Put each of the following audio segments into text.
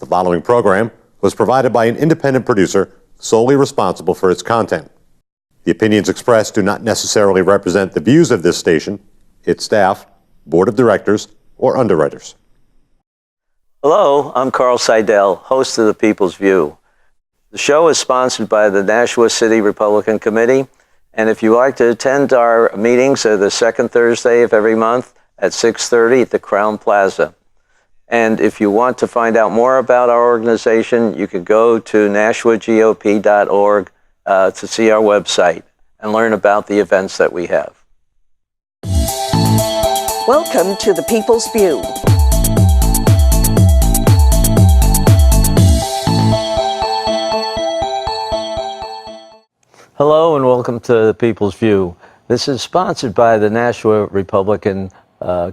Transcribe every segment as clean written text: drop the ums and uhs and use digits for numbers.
The following program was provided by an independent producer solely responsible for its content. The opinions expressed do not necessarily represent the views of this station, its staff, board of directors, or underwriters. Hello, I'm Carl Seidel, host of The People's View. The show is sponsored by the Nashua City Republican Committee, and if you like to attend our meetings, they're the second Thursday of every month at 6:30 at the Crown Plaza. And if you want to find out more about our organization, you can go to nashuagop.org to see our website and learn about the events that we have. Welcome to The People's View. Hello and welcome to The People's View. This is sponsored by the Nashua Republican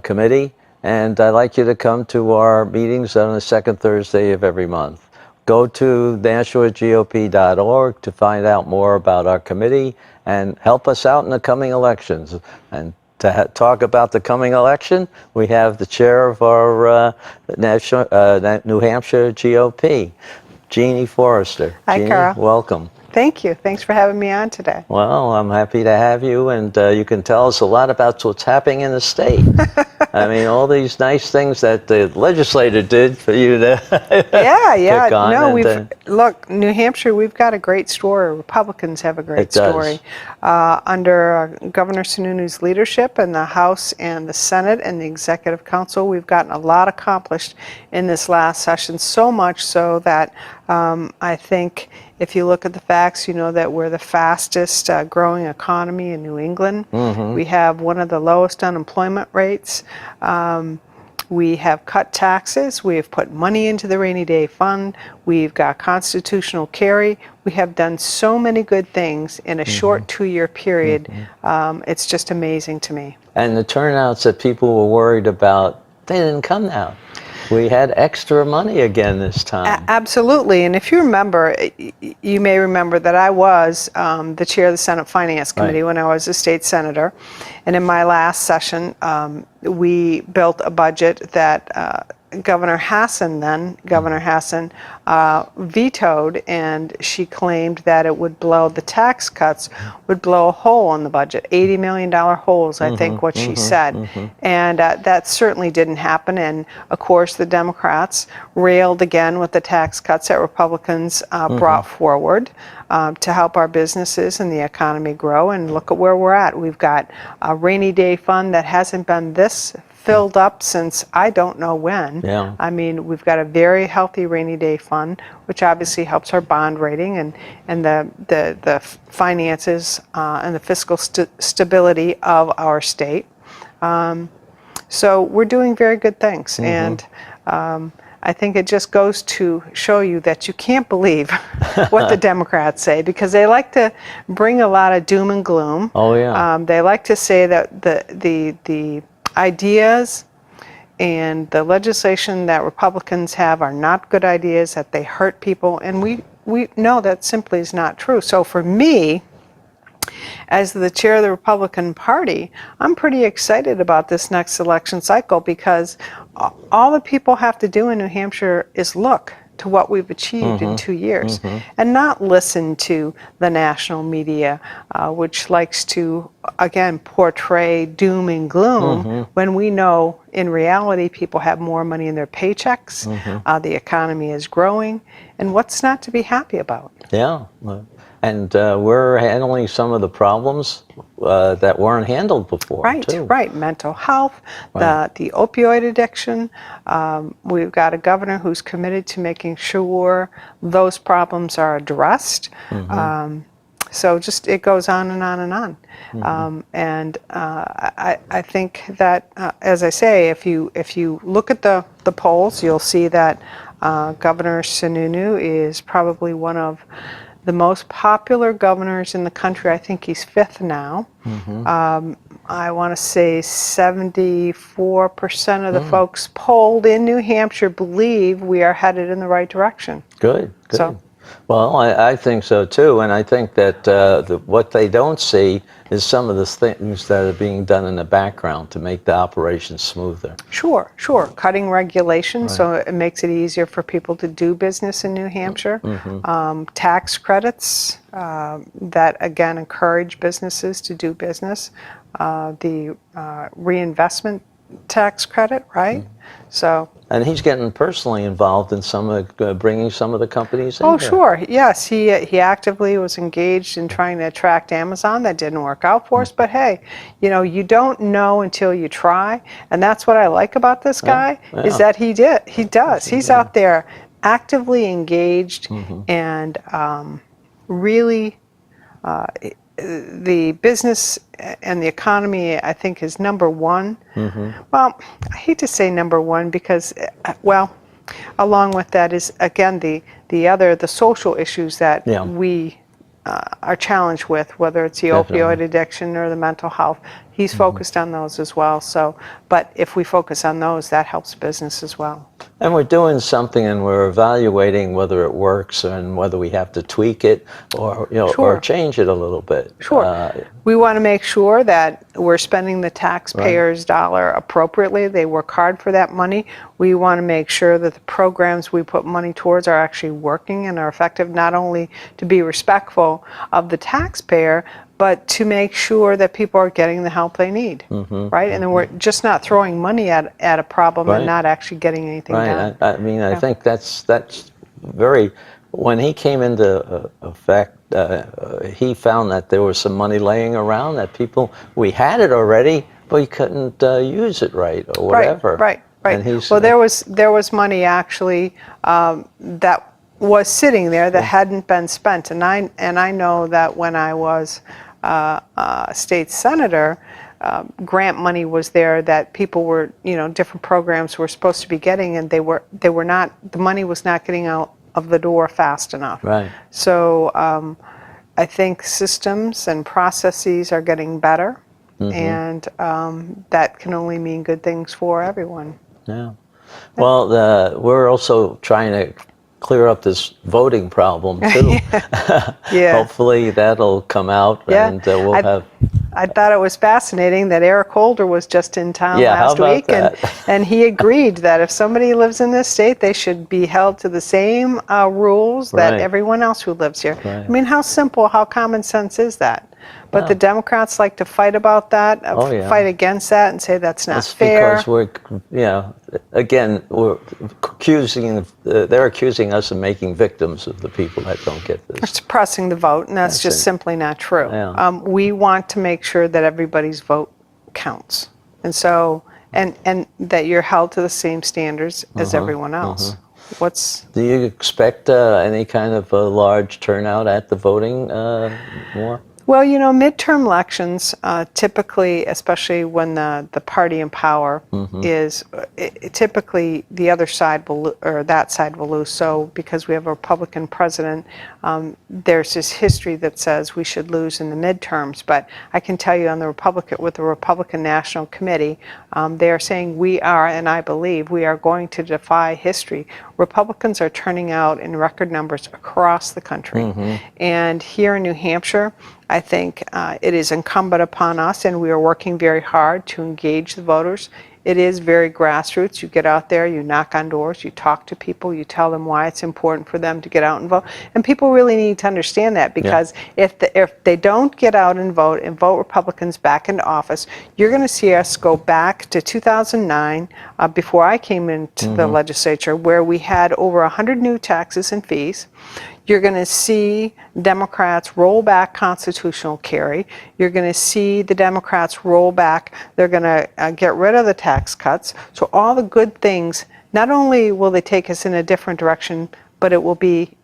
Committee, and I'd like you to come to our meetings on the second Thursday of every month. Go to nashuagop.org to find out more about our committee and help us out in the coming elections. And to talk about the coming election, we have the chair of our New Hampshire GOP, Jeanie Forrester. Hi, Jeanie, Carl. welcome. Thank you. Thanks for having me on today. Well, I'm happy to have you, and you can tell us a lot about what's happening in the state. I mean, all these nice things that the legislator did for you to pick on. No, look, New Hampshire, we've got a great story. Republicans have a great story. Under Governor Sununu's leadership in the House and the Senate and the Executive Council, we've gotten a lot accomplished in this last session, so much so that I think if you look at the facts, you know that we're the fastest growing economy in New England. Mm-hmm. We have one of the lowest unemployment rates. We have cut taxes. We have put money into the rainy day fund. We've got constitutional carry. We have done so many good things in a short 2-year period. Mm-hmm. It's just amazing to me. And the turnouts that people were worried about, they didn't come now. We had extra money again this time. Absolutely. And if you remember, you may remember that I was the chair of the Senate Finance Committee when I was a state senator. And in my last session, we built a budget that Governor Hassan vetoed, and she claimed that it would blow, the tax cuts would blow a hole in the budget, $80 million holes, I think what she said. And that certainly didn't happen. And of course, the Democrats railed again with the tax cuts that Republicans brought forward to help our businesses and the economy grow. And look at where we're at. We've got a rainy day fund that hasn't been this filled up since I don't know when. Yeah. I mean, we've got a very healthy rainy day fund, which obviously helps our bond rating and the finances and the fiscal stability of our state. So we're doing very good things. And I think it just goes to show you that you can't believe what the Democrats say, because they like to bring a lot of doom and gloom. Oh yeah. They like to say that the ideas and the legislation that Republicans have are not good ideas, that they hurt people, and we know that simply is not true. So for me, as the chair of the Republican Party, I'm pretty excited about this next election cycle, because all the people have to do in New Hampshire is look to what we've achieved in 2 years and not listen to the national media, which likes to, again, portray doom and gloom when we know in reality people have more money in their paychecks, the economy is growing, and what's not to be happy about? Yeah. And we're handling some of the problems that weren't handled before. Right. Mental health, the opioid addiction. We've got a governor who's committed to making sure those problems are addressed. So just it goes on and on and on. I think that, as I say, if you look at the polls, you'll see that Governor Sununu is probably one of the most popular governors in the country. I think he's 5th now. I want to say 74% of the folks polled in New Hampshire believe we are headed in the right direction. Good. So Well, I think so too, and I think that what they don't see is some of the things that are being done in the background to make the operation smoother. Sure, sure. Cutting regulations Right. so it makes it easier for people to do business in New Hampshire. Tax credits that, again, encourage businesses to do business. The reinvestment tax credit, right? So. And he's getting personally involved in some of bringing some of the companies in Oh, here. sure. Yes, he actively was engaged in trying to attract Amazon. That didn't work out for us, but hey, you don't know until you try, and that's what I like about this guy is that he does. He's out there actively engaged and really the business and the economy, I think, is number one. Well, I hate to say number one because, well, along with that is, again, the social issues that we are challenged with, whether it's the opioid addiction or the mental health. He's focused on those as well. So, but if we focus on those, that helps business as well. And we're doing something, and we're evaluating whether it works and whether we have to tweak it or or change it a little bit. Sure. We want to make sure that we're spending the taxpayers' dollar appropriately. They work hard for that money. We want to make sure that the programs we put money towards are actually working and are effective, not only to be respectful of the taxpayer, but to make sure that people are getting the help they need, right? And then we're just not throwing money at a problem and not actually getting anything done. I mean, I think that's very. When he came into effect, he found that there was some money laying around that we had it already, but we couldn't use it right or whatever. Right. And Well, there was money actually that was sitting there that hadn't been spent, and I know that when I was state senator, grant money was there that people were, different programs were supposed to be getting, and they were not. The money was not getting out of the door fast enough. Right. So I think systems and processes are getting better, and that can only mean good things for everyone. Yeah. Well, we're also trying to clear up this voting problem too. Yeah. Hopefully that'll come out, and we'll have. I thought it was fascinating that Eric Holder was just in town last week, and he agreed that if somebody lives in this state, they should be held to the same rules that everyone else who lives here. Right. I mean, how simple, how common sense is that? But the Democrats like to fight about that, fight against that, and say that's not fair. Because again, they're accusing us of making victims of the people that don't get this. It's suppressing the vote, and that's just simply not true. Yeah. We want to make sure that everybody's vote counts, and so and that you're held to the same standards as everyone else. Do you expect any kind of a large turnout at the voting more? Well, midterm elections typically, especially when the party in power is, typically the other side that side will lose. So because we have a Republican president, there's this history that says we should lose in the midterms. But I can tell you with the Republican National Committee, they are saying we are, and I believe we are going to defy history. Republicans are turning out in record numbers across the country. And here in New Hampshire, I think it is incumbent upon us, and we are working very hard to engage the voters. It is very grassroots. You get out there, you knock on doors, you talk to people, you tell them why it's important for them to get out and vote. And people really need to understand that, because if they don't get out and vote Republicans back into office, you're going to see us go back to 2009, before I came into the legislature, where we had over 100 new taxes and fees. You're going to see Democrats roll back constitutional carry. You're going to see the Democrats roll back. They're going to get rid of the tax cuts. So all the good things, not only will they take us in a different direction, but it will be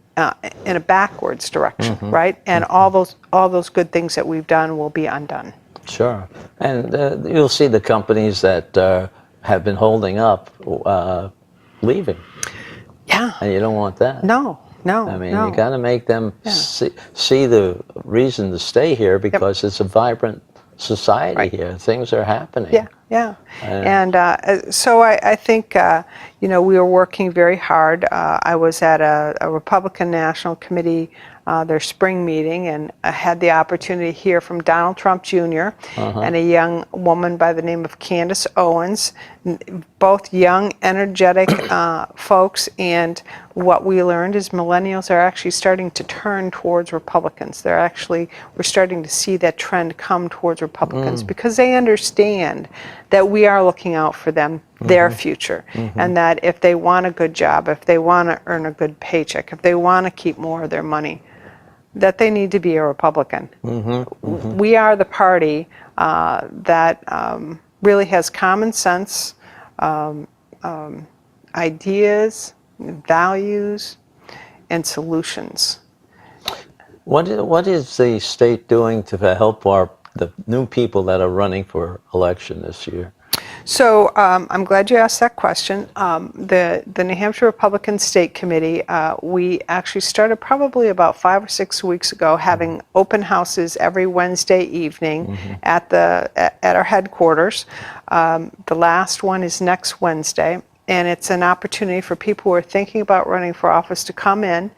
in a backwards direction, right? And all those good things that we've done will be undone. Sure. And you'll see the companies that have been holding up leaving. Yeah. And you don't want that. No. I mean, you got to make them see the reason to stay here, because it's a vibrant society here. Things are happening. Yeah. Yeah. And so I think, we were working very hard. I was at a Republican National Committee, their spring meeting, and I had the opportunity to hear from Donald Trump Jr. And a young woman by the name of Candace Owens, both young, energetic folks. And what we learned is millennials are actually starting to turn towards Republicans. We're starting to see that trend come towards Republicans because they understand that we are looking out for them, their future, and that if they want a good job, if they want to earn a good paycheck, if they want to keep more of their money, that they need to be a Republican. We are the party that really has common sense, ideas, values, and solutions. What is the state doing to help the new people that are running for election this year? So I'm glad you asked that question. The New Hampshire Republican State Committee, we actually started probably about 5 or 6 weeks ago having open houses every Wednesday evening at our headquarters. The last one is next Wednesday. And it's an opportunity for people who are thinking about running for office to come in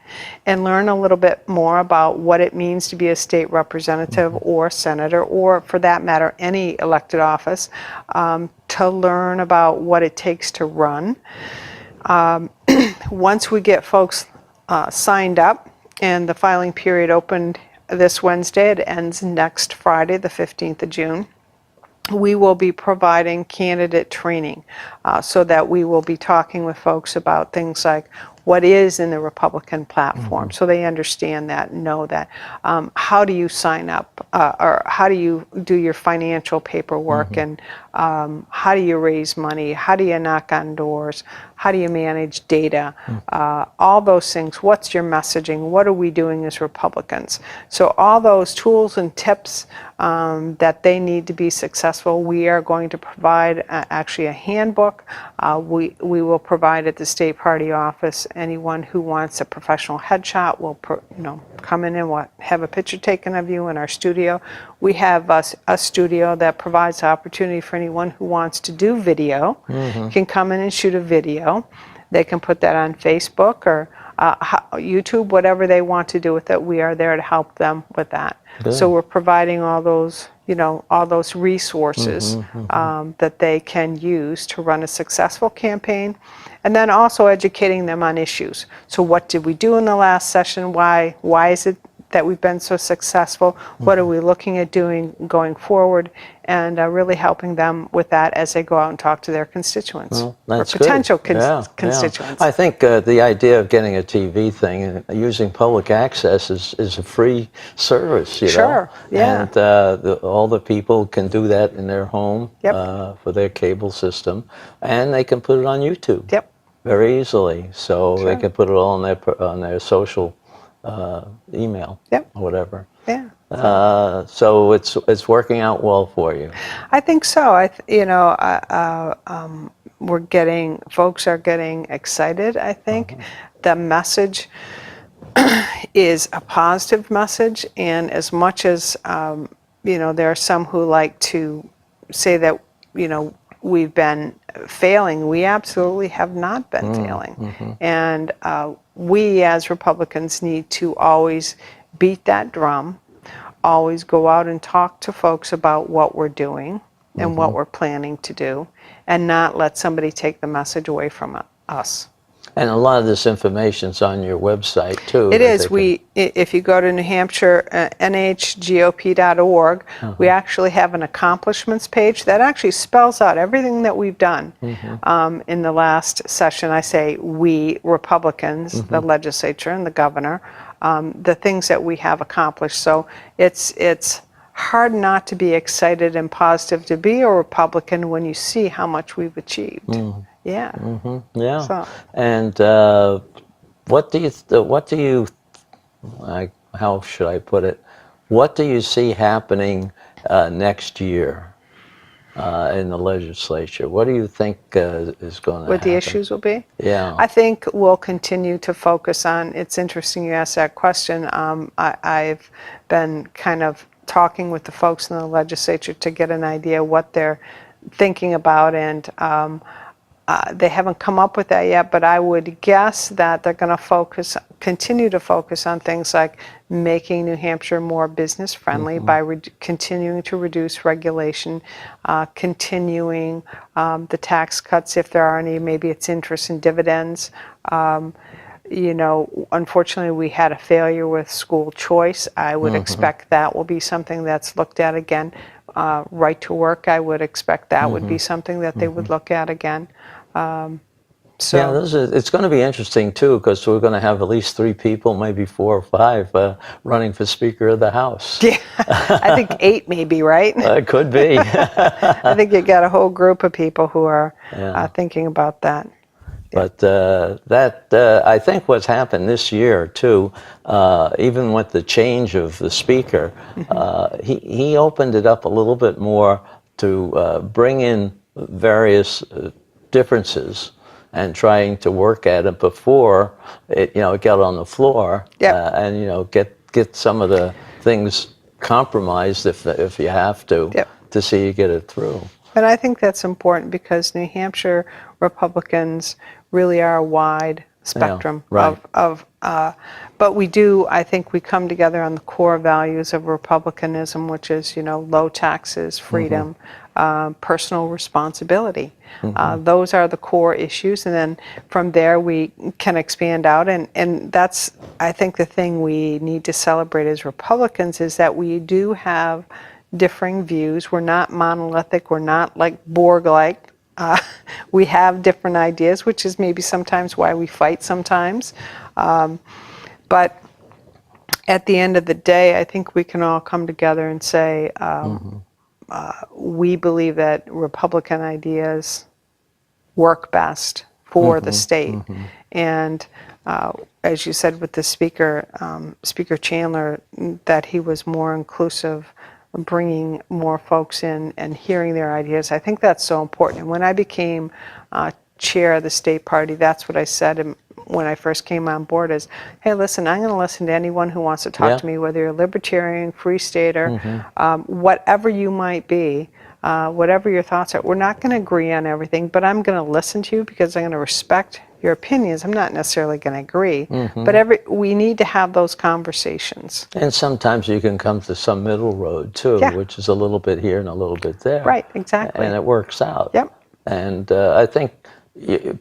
and learn a little bit more about what it means to be a state representative or senator, or for that matter, any elected office, to learn about what it takes to run. Once we get folks signed up, and the filing period opened this Wednesday, it ends next Friday, the 15th of June. We will be providing candidate training so that we will be talking with folks about things like what is in the Republican platform, so they understand that and know that. How do you sign up, or how do you do your financial paperwork, and how do you raise money, how do you knock on doors, how do you manage data, all those things. What's your messaging? What are we doing as Republicans? So all those tools and tips that they need to be successful, we are going to provide actually a handbook. We will provide at the state party office. Anyone who wants a professional headshot will come in and have a picture taken of you in our studio. We have a studio that provides the opportunity for anyone who wants to do video, can come in and shoot a video. They can put that on Facebook or YouTube, whatever they want to do with it. We are there to help them with that. Good. So we're providing all those, all those resources that they can use to run a successful campaign, and then also educating them on issues. So what did we do in the last session? Why is it that we've been so successful? What are we looking at doing going forward? And really helping them with that as they go out and talk to their constituents, well, or that's potential good. constituents. I think the idea of getting a TV thing and using public access is a free service, you know. Sure, yeah. And all the people can do that in their home for their cable system, and they can put it on YouTube very easily. So they can put it all on their social email or whatever. Yeah. So it's working out well for you. I think so. Folks are getting excited. I think the message is a positive message, and as much as there are some who like to say that we've been failing, we absolutely have not been failing, and we as Republicans need to always beat that drum. Always go out and talk to folks about what we're doing and what we're planning to do, and not let somebody take the message away from us. And a lot of this information's on your website too. It is. If you go to New Hampshire, nhgop.org, we actually have an accomplishments page that actually spells out everything that we've done in the last session. I say we, Republicans, the legislature and the governor, the things that we have accomplished. So it's hard not to be excited and positive to be a Republican when you see how much we've achieved. Yeah. Yeah. So. And how should I put it? What do you see happening next year in the legislature? What do you think is going to happen? What the issues will be? Yeah. I think we'll continue to focus on, it's interesting you asked that question. I've been kind of talking with the folks in the legislature to get an idea what their thinking about, and they haven't come up with that yet, but I would guess that they're going to continue to focus on things like making New Hampshire more business friendly by continuing to reduce regulation, continuing the tax cuts if there are any, maybe it's interest and dividends. Unfortunately, we had a failure with school choice. I would expect that will be something that's looked at again. Right to work, I would expect that would be something that they would look at again. Yeah, it's going to be interesting too, because we're going to have at least 3 people, maybe 4 or 5, running for Speaker of the House. Yeah, I think 8 maybe, right? It could be. I think you got a whole group of people who are thinking about that. But I think what's happened this year too, even with the change of the speaker, he opened it up a little bit more to bring in various differences and trying to work at it before it got on the floor, and get some of the things compromised if you have to see you get it through. And I think that's important because New Hampshire Republicans really are a wide spectrum but we do, I think we come together on the core values of republicanism, which is, low taxes, freedom, personal responsibility. Those are the core issues, and then from there we can expand out, and that's, I think, the thing we need to celebrate as Republicans is that we do have differing views. We're not monolithic. We're not like Borg-like. We have different ideas, which is maybe sometimes why we fight sometimes. But at the end of the day, I think we can all come together and say we believe that Republican ideas work best for the state. And as you said with the speaker, Speaker Chandler, that he was more inclusive, bringing more folks in and hearing their ideas. I think that's so important. And when I became chair of the state party, that's what I said when I first came on board is, hey, listen, I'm going to listen to anyone who wants to talk to me, whether you're a libertarian, free stater, whatever you might be, whatever your thoughts are. We're not going to agree on everything, but I'm going to listen to you because I'm going to respect your opinions. I'm not necessarily going to agree, but we need to have those conversations. And sometimes you can come to some middle road too, which is a little bit here and a little bit there. Right, exactly. And it works out. Yep. And I think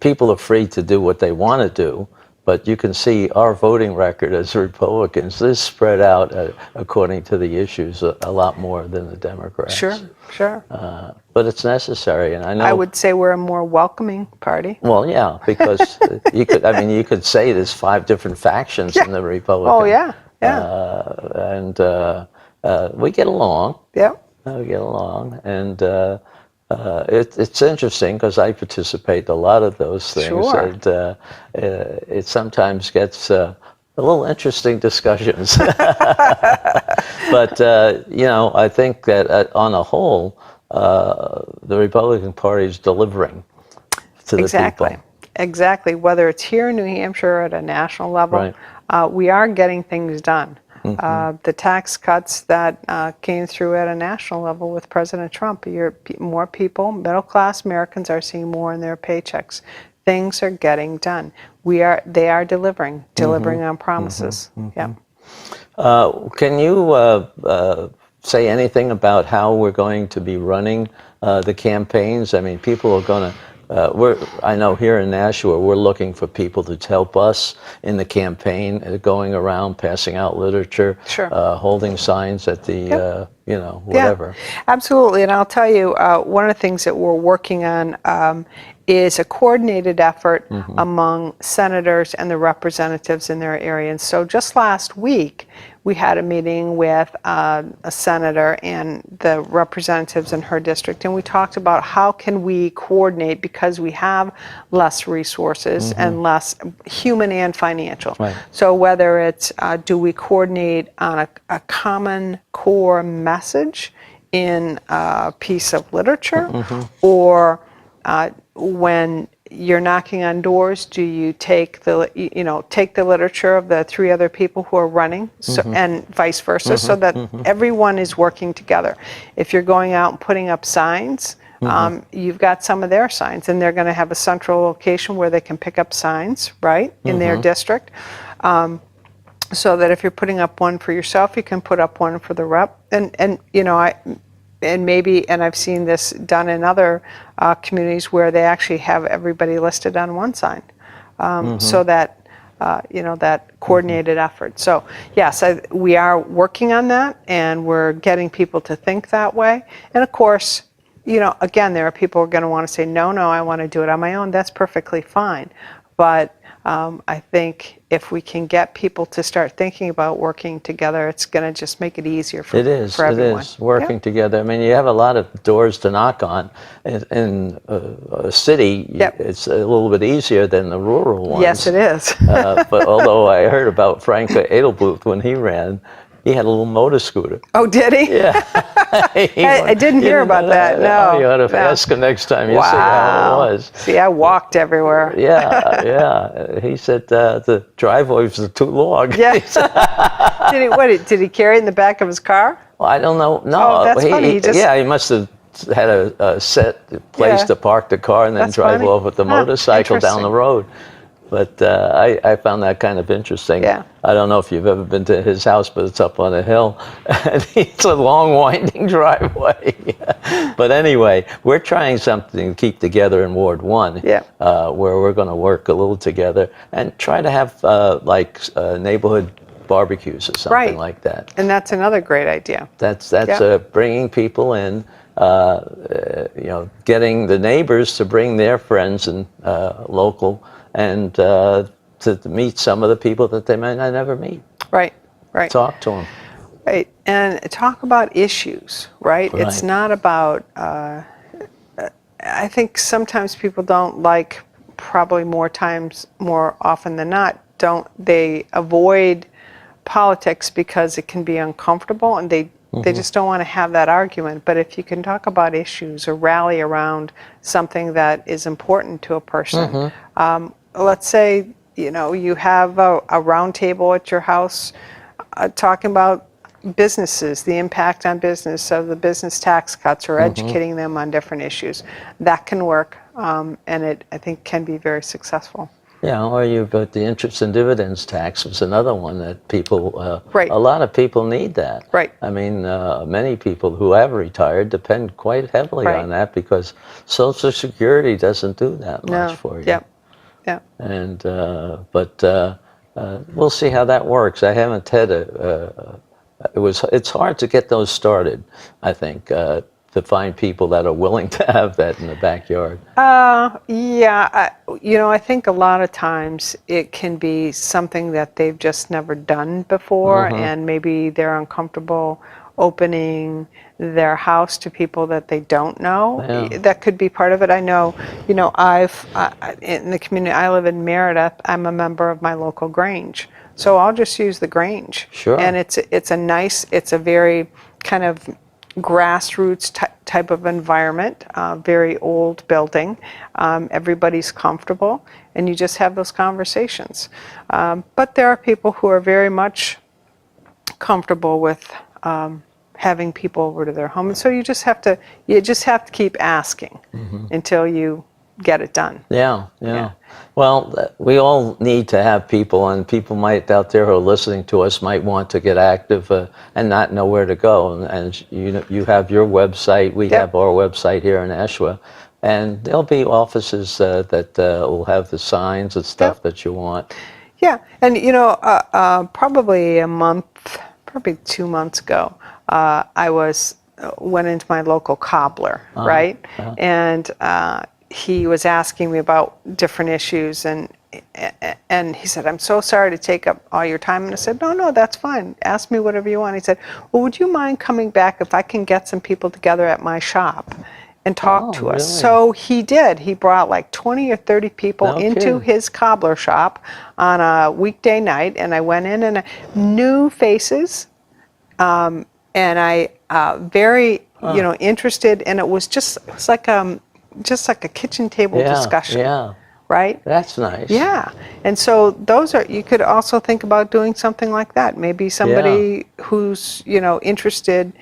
people are free to do what they want to do, but you can see our voting record as Republicans is spread out according to the issues a lot more than the Democrats. Sure. But it's necessary, and I know. I would say we're a more welcoming party. Well, yeah, because you could say there's 5 different factions in the Republican. Oh yeah. And we get along. Yep. We get along, and it's interesting because I participate in a lot of those things. Sure. And it sometimes gets a little interesting discussions. But I think that on a whole, the Republican Party is delivering to the people. Exactly. Whether it's here in New Hampshire or at a national level, we are getting things done. The tax cuts that came through at a national level with President Trump, more people, middle-class Americans are seeing more in their paychecks. Things are getting done. They are delivering on promises. Yeah. Can you say anything about how we're going to be running the campaigns? I mean, people are going to. I know here in Nashua, we're looking for people to help us in the campaign, going around, passing out literature, holding signs at the, whatever. Yeah, absolutely. And I'll tell you, one of the things that we're working on is a coordinated effort among senators and the representatives in their area. And so just last week, we had a meeting with a senator and the representatives in her district, and we talked about how can we coordinate because we have less resources and less human and financial. So whether it's do we coordinate on a common core message in a piece of literature, or when you're knocking on doors, do you take the literature of the 3 other people who are running, and vice versa, so that everyone is working together. If you're going out and putting up signs, you've got some of their signs, and they're going to have a central location where they can pick up signs, right, in their district. So that if you're putting up one for yourself, you can put up one for the rep. And you know, I've seen this done in other communities where they actually have everybody listed on one sign, so that that coordinated effort. So yes, we are working on that, and we're getting people to think that way. And of course, again, there are people who are going to want to say, no, I want to do it on my own. That's perfectly fine. But I think if we can get people to start thinking about working together, it's going to just make it easier for everyone. It is working together. I mean, you have a lot of doors to knock on. In a city, it's a little bit easier than the rural ones. Yes, it is. But although I heard about Frank Edelbluth when he ran, he had a little motor scooter. Oh, did he? Yeah. I didn't hear about that. No. You ought to ask him next time you see how it was. See, I walked everywhere. Yeah. He said the driveway was too long. Yeah. Did he carry it in the back of his car? Well, I don't know. No. Oh, that's funny. He must have had a set place to park the car and then drive off with the motorcycle down the road. But I found that kind of interesting. Yeah. I don't know if you've ever been to his house, but it's up on a hill. And it's a long, winding driveway. But anyway, we're trying something to keep together in Ward 1, where we're going to work a little together and try to have neighborhood barbecues or something like that. And that's another great idea. That's bringing people in, getting the neighbors to bring their friends and local, and to meet some of the people that they might not ever meet. Right. Talk to them. Right, and talk about issues, right? It's not about, I think sometimes people don't like, probably more often than not, they avoid politics because it can be uncomfortable, and they just don't want to have that argument. But if you can talk about issues or rally around something that is important to a person, let's say, you have a round table at your house talking about businesses, the impact on business of the business tax cuts, or educating them on different issues. That can work, and it, I think, can be very successful. Yeah, or you've got the interest and dividends tax was another one that people, a lot of people need that. Right. I mean, many people who have retired depend quite heavily on that, because Social Security doesn't do that much for you. Yeah. And but we'll see how that works. I haven't had it's hard to get those started, I think, to find people that are willing to have that in the backyard. I think a lot of times it can be something that they've just never done before, and maybe they're uncomfortable opening their house to people that they don't know. Yeah. That could be part of it. I know, I've in the community, I live in Meredith, I'm a member of my local Grange. So I'll just use the Grange. Sure. And it's a very kind of grassroots type of environment, very old building. Everybody's comfortable, and you just have those conversations. But there are people who are very much comfortable with having people over to their home, and so you just have to keep asking until you get it done. Yeah. Well, we all need to have people, and people out there who are listening to us might want to get active and not know where to go. And you have your website, we have our website here in Ashwa, and there'll be offices that will have the signs and stuff that you want. Yeah, and probably 2 months ago, I went into my local cobbler, right? And he was asking me about different issues, and he said, "I'm so sorry to take up all your time." And I said, No, that's fine. Ask me whatever you want. He said, "Well, would you mind coming back if I can get some people together at my shop and talk to us?" Really? So he did. He brought like 20 or 30 people into his cobbler shop on a weekday night, and I went in, and new faces, and I very interested, and it was just like a kitchen table discussion. Yeah. Right? That's nice. Yeah. And so you could also think about doing something like that. Maybe somebody who's, interested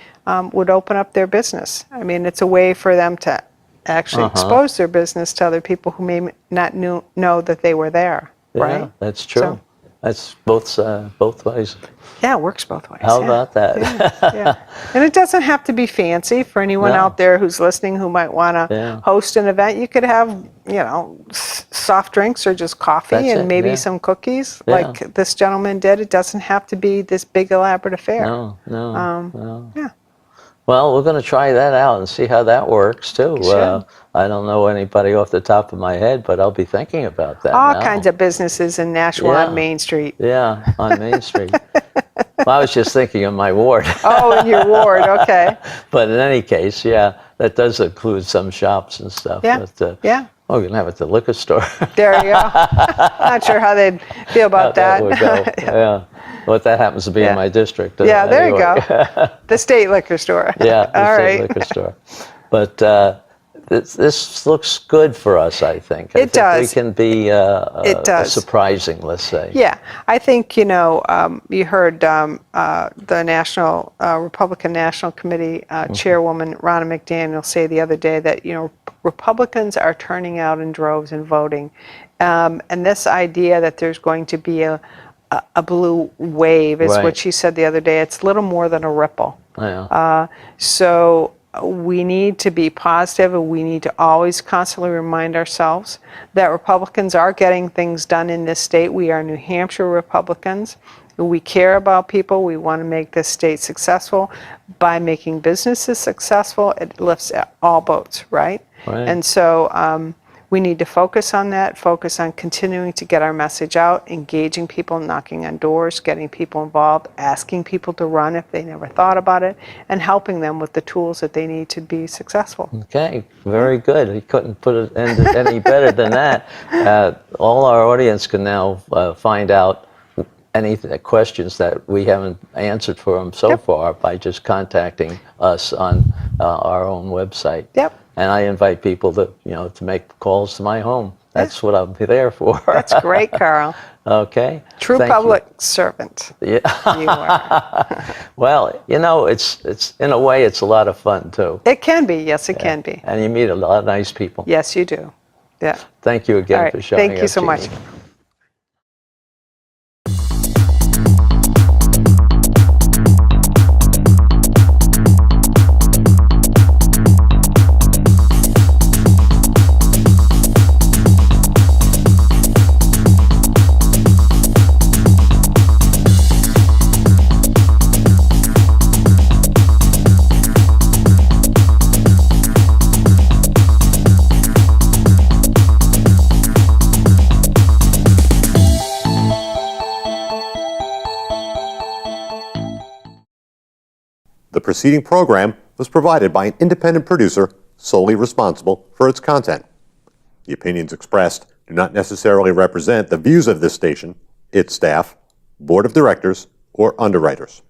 would open up their business. I mean, it's a way for them to actually expose their business to other people who may not know that they were there, right? Yeah, that's true. So- That's both ways. Yeah, it works both ways. How yeah. about that? Yeah. And it doesn't have to be fancy for anyone No. out there who's listening who might want to Yeah. host an event. You could have, soft drinks or just coffee That's and it, maybe yeah. some cookies Yeah. like this gentleman did. It doesn't have to be this big elaborate affair. No. Yeah. Well, we're going to try that out and see how that works too. Sure. I don't know anybody off the top of my head, but I'll be thinking about that All now. kinds of businesses in Nashua Yeah. on Main Street. Yeah, on Main Street. Well, I was just thinking of my ward. Oh, in your ward, okay. But in any case, yeah, that does include some shops and stuff. Yeah, But, yeah. Oh, you're going to have it at the liquor store. There you go. Not sure how they'd feel about That that. would go. Yeah. Well, that happens to be Yeah. in my district. Yeah, there you anyway. go. The state liquor store. Yeah, the All state right. liquor store. But this looks good for us, I think. I think does. we can be It does. surprising, let's say. Yeah, I think, you heard the National Republican National Committee Chairwoman Ronna McDaniel say the other day that, Republicans are turning out in droves and voting. And this idea that there's going to be a blue wave is Right. what she said the other day. It's little more than a ripple. Yeah. So we need to be positive, and we need to always constantly remind ourselves that Republicans are getting things done in this state. We are New Hampshire Republicans. We care about people. We want to make this state successful. By making businesses successful, it lifts all boats, right? Right. And so we need to focus on that, focus on continuing to get our message out, engaging people, knocking on doors, getting people involved, asking people to run if they never thought about it, and helping them with the tools that they need to be successful. Okay, very good. You couldn't put it any better than that. All our audience can now find out any questions that we haven't answered for them so far by just contacting us on our own website. Yep. And I invite people to make calls to my home. That's what I'll be there for. That's great, Carl. Okay. True Thank you. public servant. Yeah. You are. Well, it's in a way it's a lot of fun too. It can be. Yes, it can be. And you meet a lot of nice people. Yes, you do. Yeah. Thank you again All right. for showing Thank you up, so much. Jeanie. The preceding program was provided by an independent producer solely responsible for its content. The opinions expressed do not necessarily represent the views of this station, its staff, board of directors, or underwriters.